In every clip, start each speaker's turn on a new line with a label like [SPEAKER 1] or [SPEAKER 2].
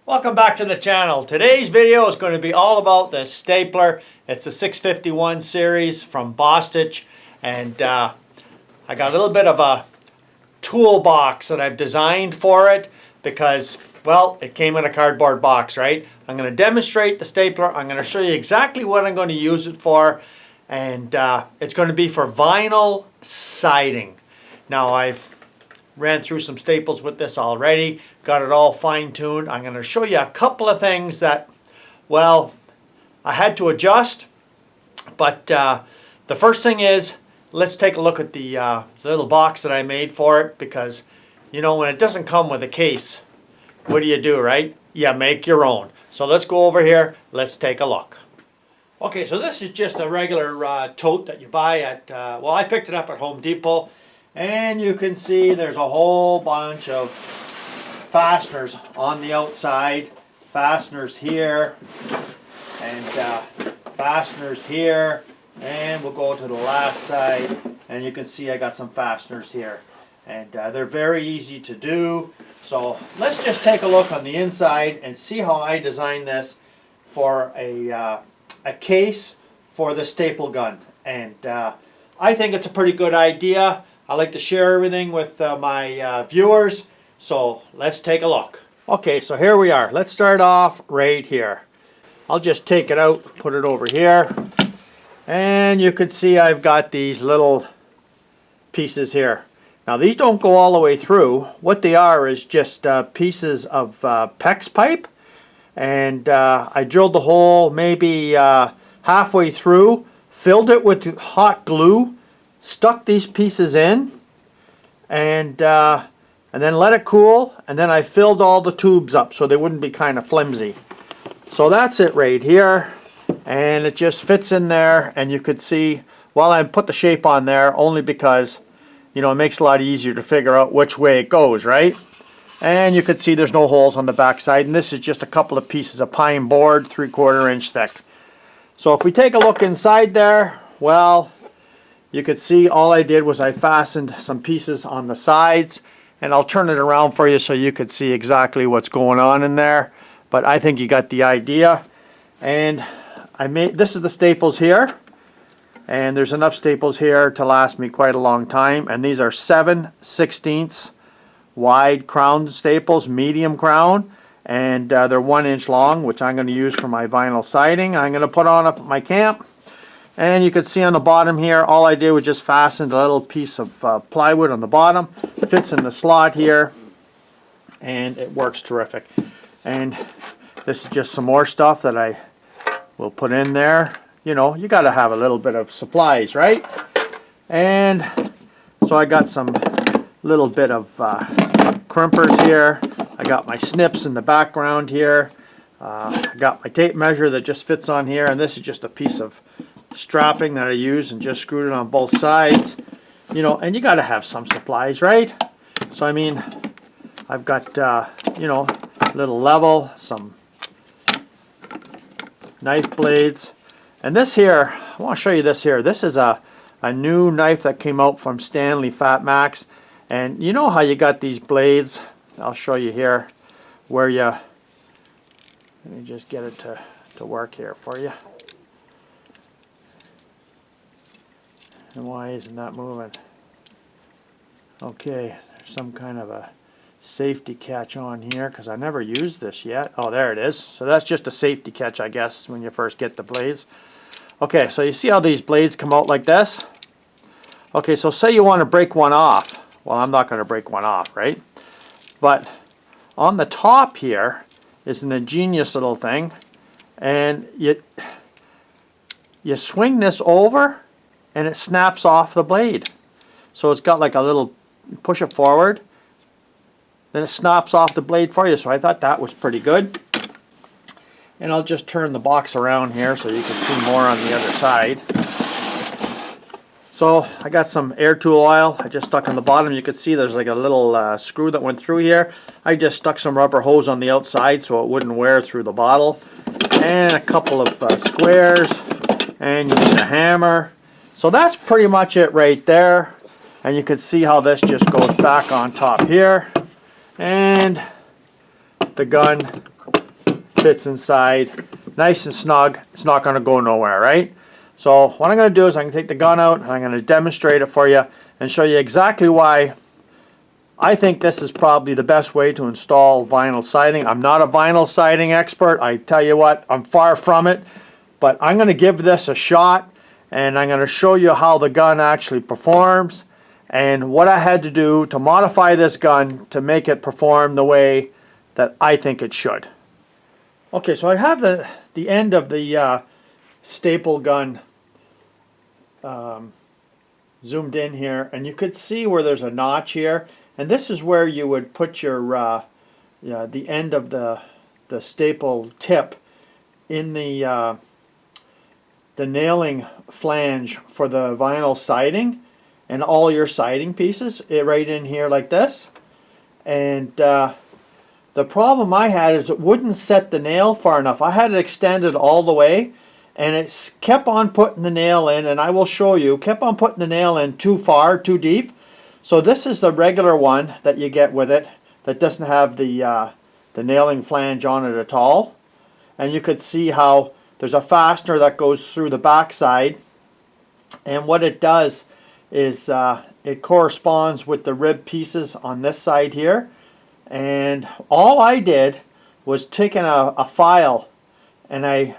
[SPEAKER 1] Welcome back to the channel. Today's video is going to be all about the stapler. It's a 651 series from BOSTITCH, and I got a little bit of a toolbox that I've designed for it because, well, it came in a cardboard box, right? I'm going to demonstrate the stapler. I'm going to show you exactly what I'm going to use it for, and it's going to be for vinyl siding. Now, I've ran through some staples with this already, got it all fine-tuned. I'm going to show you a couple of things that, well, I had to adjust, but the first thing is, let's take a look at the little box that I made for it, because, you know, when it doesn't come with a case, what do, right? You make your own. So let's go over here, let's take a look. Okay, so this is just a regular tote that you buy at, well, I picked it up at Home Depot. And you can see there's a whole bunch of fasteners on the outside. Fasteners here, and fasteners here. And we'll go to the last side, and you can see I got some fasteners here. And they're very easy to do. So let's just take a look on the inside and see how I designed this for a case for the staple gun. And I think it's a pretty good idea. I like to share everything with my viewers, so let's take a look. Okay, so here we are. Let's start off right here. I'll just take it out, put it over here, and you can see I've got these little pieces here. Now these don't go all the way through. What they are is just pieces of PEX pipe, and I drilled the hole maybe halfway through, filled it with hot glue, stuck these pieces in, and then let it cool, and then I filled all the tubes up so they wouldn't be kind of flimsy. So that's it right here, and it just fits in there. And you could see, well, I put the shape on there only because, you know, it makes it a lot easier to figure out which way it goes, right? And you could see there's no holes on the back side, and this is just a couple of pieces of pine board, 3/4 inch thick. So if we take a look inside there, well, you could see all I did was I fastened some pieces on the sides, and I'll turn it around for you so you could see exactly what's going on in there. But I think you got the idea. And this is the staples here, and there's enough staples here to last me quite a long time. And these are 7/16 wide crown staples, medium crown, and they're 1 inch long, which I'm going to use for my vinyl siding. I'm going to put on up at my camp. And you can see on the bottom here, all I did was just fasten a little piece of plywood on the bottom. It fits in the slot here, and it works terrific. And this is just some more stuff that I will put in there. You know, you got to have a little bit of supplies, right? And so I got some little bit of crimpers here. I got my snips in the background here. I got my tape measure that just fits on here, and this is just a piece of strapping that I used and just screwed it on both sides. You know, and you got to have some supplies, right? So I mean, I've got you know, a little level, some knife blades, and this here, I want to show you this here. This is a new knife that came out from Stanley Fat Max, and you know how you got these blades? I'll show you here where you, let me just get it to work here for you. And why isn't that moving? Okay, there's some kind of a safety catch on here because I never used this yet. Oh, there it is. So that's just a safety catch, I guess, when you first get the blades. Okay, so you see how these blades come out like this? Okay, so say you want to break one off. Well, I'm not going to break one off, right? But on the top here is an ingenious little thing, and you swing this over, and it snaps off the blade. So it's got like a little, push it forward, then it snaps off the blade for you. So I thought that was pretty good. And I'll just turn the box around here so you can see more on the other side. So I got some air tool oil I just stuck on the bottom. You can see there's like a little screw that went through here. I just stuck some rubber hose on the outside so it wouldn't wear through the bottle. And a couple of squares, and you need a hammer. So that's pretty much it right there. And you can see how this just goes back on top here. And the gun fits inside nice and snug. It's not going to go nowhere, right? So what I'm going to do is I'm going to take the gun out and I'm going to demonstrate it for you and show you exactly why I think this is probably the best way to install vinyl siding. I'm not a vinyl siding expert. I tell you what, I'm far from it. But I'm going to give this a shot and I'm going to show you how the gun actually performs and what I had to do to modify this gun to make it perform the way that I think it should. Okay, so I have the end of the staple gun zoomed in here, and you could see where there's a notch here, and this is where you would put your the end of the staple tip in the nailing flange for the vinyl siding and all your siding pieces right in here like this. And the problem I had is it wouldn't set the nail far enough. I had it extended all the way and it kept on putting the nail in, and I will show you, kept on putting the nail in too far, too deep. So this is the regular one that you get with it that doesn't have the nailing flange on it at all. And you could see how there's a fastener that goes through the back side, and what it does is it corresponds with the rib pieces on this side here. And all I did was taking a file and I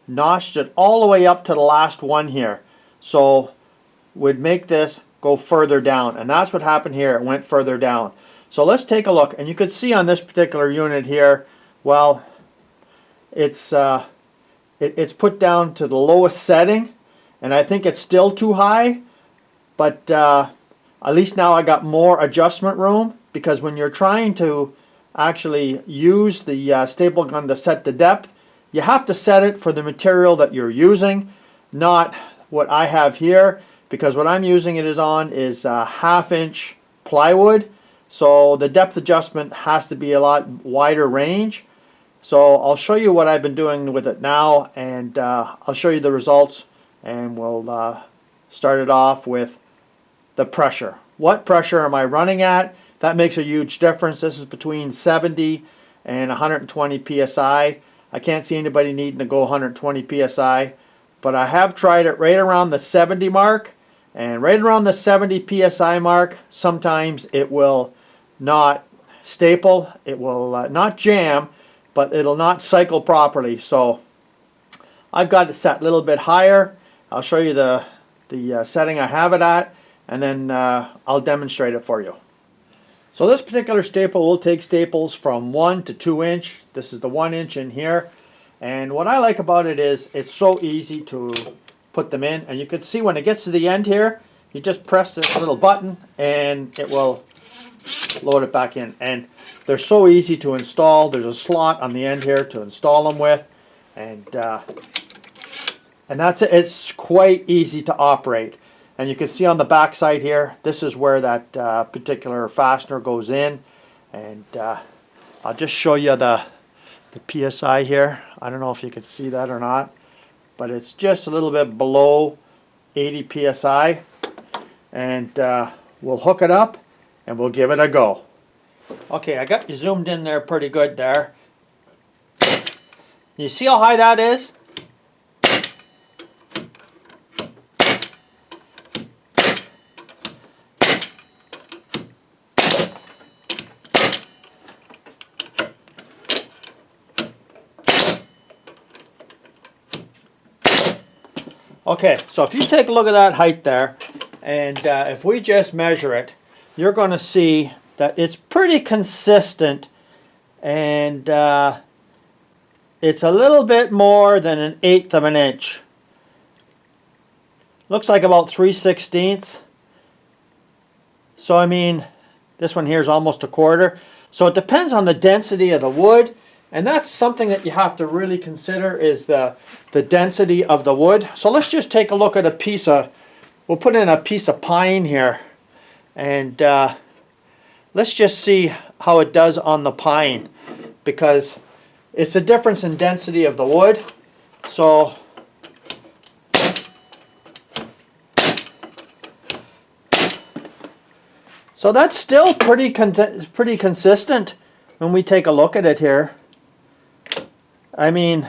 [SPEAKER 1] notched it all the way up to the last one here, so would make this go further down, and that's what happened here. It went further down. So let's take a look, and you could see on this particular unit here, well, it's put down to the lowest setting, and I think it's still too high, but at least now I got more adjustment room, because when you're trying to actually use the staple gun to set the depth, you have to set it for the material that you're using, not what I have here, because what I'm using it is on is 1/2 inch plywood, so the depth adjustment has to be a lot wider range. So I'll show you what I've been doing with it now, and I'll show you the results, and we'll start it off with the pressure. What pressure am I running at? That makes a huge difference. This is between 70 and 120 psi. I can't see anybody needing to go 120 psi, but I have tried it right around the 70 mark, and right around the 70 psi mark, sometimes it will not staple, it will not jam, but it'll not cycle properly. So I've got it set a little bit higher. I'll show you the setting I have it at, and then I'll demonstrate it for you. So this particular staple will take staples from 1 to 2 inch. This is the 1 inch in here. And what I like about it is it's so easy to put them in. And you can see when it gets to the end here, you just press this little button and it will load it back in. And they're so easy to install. There's a slot on the end here to install them with. And that's it. It's quite easy to operate. And you can see on the back side here, this is where that particular fastener goes in. And I'll just show you the PSI here. I don't know if you can see that or not, but it's just a little bit below 80 PSI. And we'll hook it up and we'll give it a go. Okay, I got you zoomed in there pretty good there. You see how high that is? Okay, so if you take a look at that height there, and if we just measure it, you're going to see that it's pretty consistent, and it's a little bit more than 1/8 of an inch. Looks like about 3/16. So I mean, this one here is almost 1/4. So it depends on the density of the wood. And that's something that you have to really consider, is the density of the wood. So let's just take a look at a piece of, we'll put in a piece of pine here. And let's just see how it does on the pine, because it's a difference in density of the wood. So that's still pretty consistent when we take a look at it here. I mean,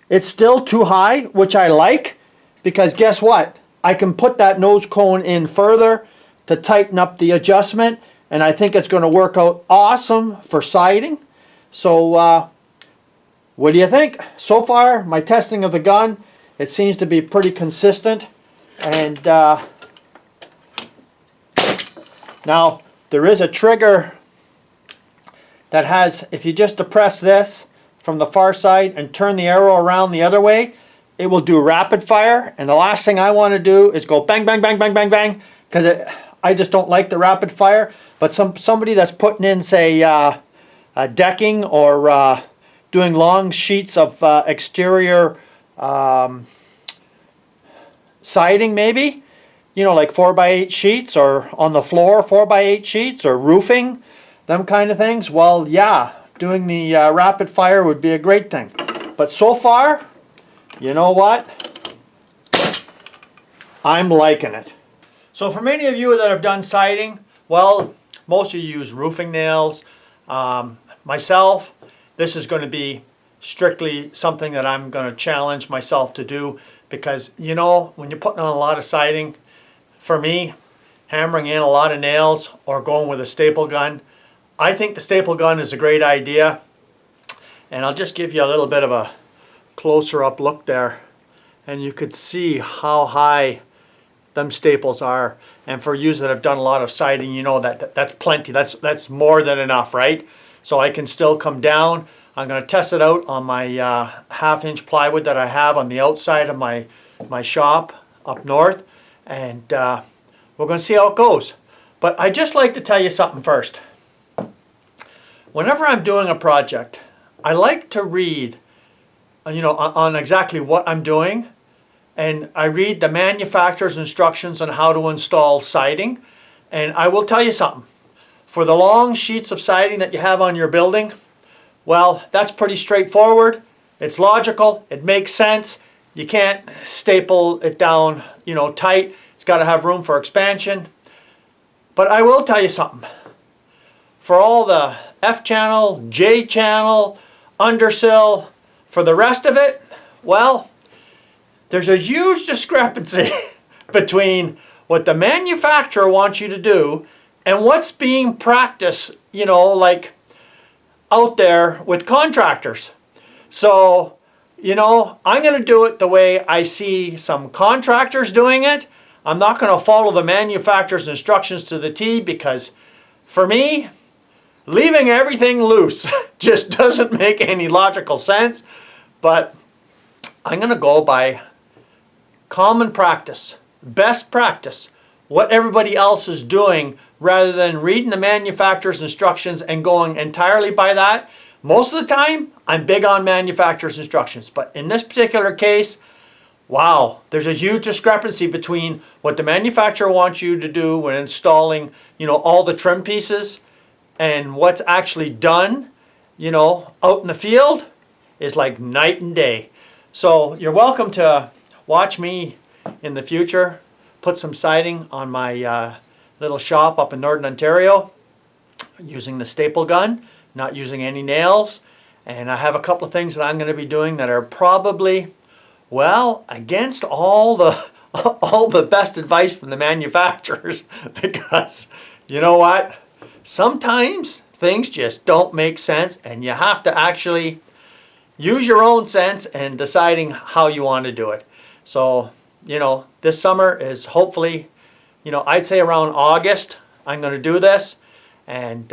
[SPEAKER 1] it's still too high, which I like, because guess what? I can put that nose cone in further to tighten up the adjustment, and I think it's going to work out awesome for siding. So what do you think? So far, my testing of the gun, it seems to be pretty consistent. And now there is a trigger that has, if you just depress this from the far side and turn the arrow around the other way, it will do rapid fire. And the last thing I want to do is go bang, bang, bang, bang, bang, bang, because I just don't like the rapid fire. But somebody that's putting in, say, decking or doing long sheets of exterior siding, maybe, you know, like 4x8 sheets, or on the floor 4x8 sheets, or roofing, them kind of things. Well, yeah, doing the rapid fire would be a great thing. But so far, you know what? I'm liking it. So for many of you that have done siding, well, most of you use roofing nails. Myself, this is going to be strictly something that I'm going to challenge myself to do, because, you know, when you're putting on a lot of siding, for me, hammering in a lot of nails or going with a staple gun, I think the staple gun is a great idea. And I'll just give you a little bit of a closer up look there, and you could see how high them staples are. And for you that have done a lot of siding, you know that's plenty. That's more than enough, right? So I can still come down. I'm going to test it out on my 1/2-inch plywood that I have on the outside of my shop up north, and we're going to see how it goes. But I just like to tell you something first. Whenever I'm doing a project, I like to read, you know, on exactly what I'm doing, and I read the manufacturer's instructions on how to install siding. And I will tell you something. For the long sheets of siding that you have on your building, well, that's pretty straightforward. It's logical. It makes sense. You can't staple it down, you know, tight. It's got to have room for expansion. But I will tell you something. For all the F channel, J channel, undersill, for the rest of it, well, there's a huge discrepancy between what the manufacturer wants you to do and what's being practiced, you know, like out there with contractors. So, you know, I'm going to do it the way I see some contractors doing it. I'm not going to follow the manufacturer's instructions to the T, because for me, leaving everything loose just doesn't make any logical sense. But I'm going to go by common practice, best practice, what everybody else is doing, rather than reading the manufacturer's instructions and going entirely by that. Most of the time, I'm big on manufacturer's instructions. But in this particular case, wow, there's a huge discrepancy between what the manufacturer wants you to do when installing, you know, all the trim pieces, and what's actually done, you know, out in the field is like night and day. So you're welcome to watch me in the future put some siding on my little shop up in Northern Ontario using the staple gun, not using any nails. And I have a couple of things that I'm going to be doing that are probably, well, against all the best advice from the manufacturers, because you know what? Sometimes things just don't make sense, and you have to actually use your own sense in deciding how you want to do it. So, you know, this summer is hopefully, you know, I'd say around August, I'm going to do this, and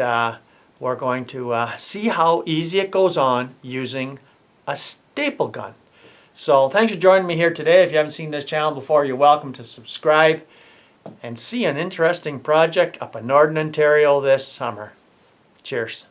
[SPEAKER 1] we're going to see how easy it goes on using a staple gun. So thanks for joining me here today. If you haven't seen this channel before, you're welcome to subscribe and see an interesting project up in Northern Ontario this summer. Cheers.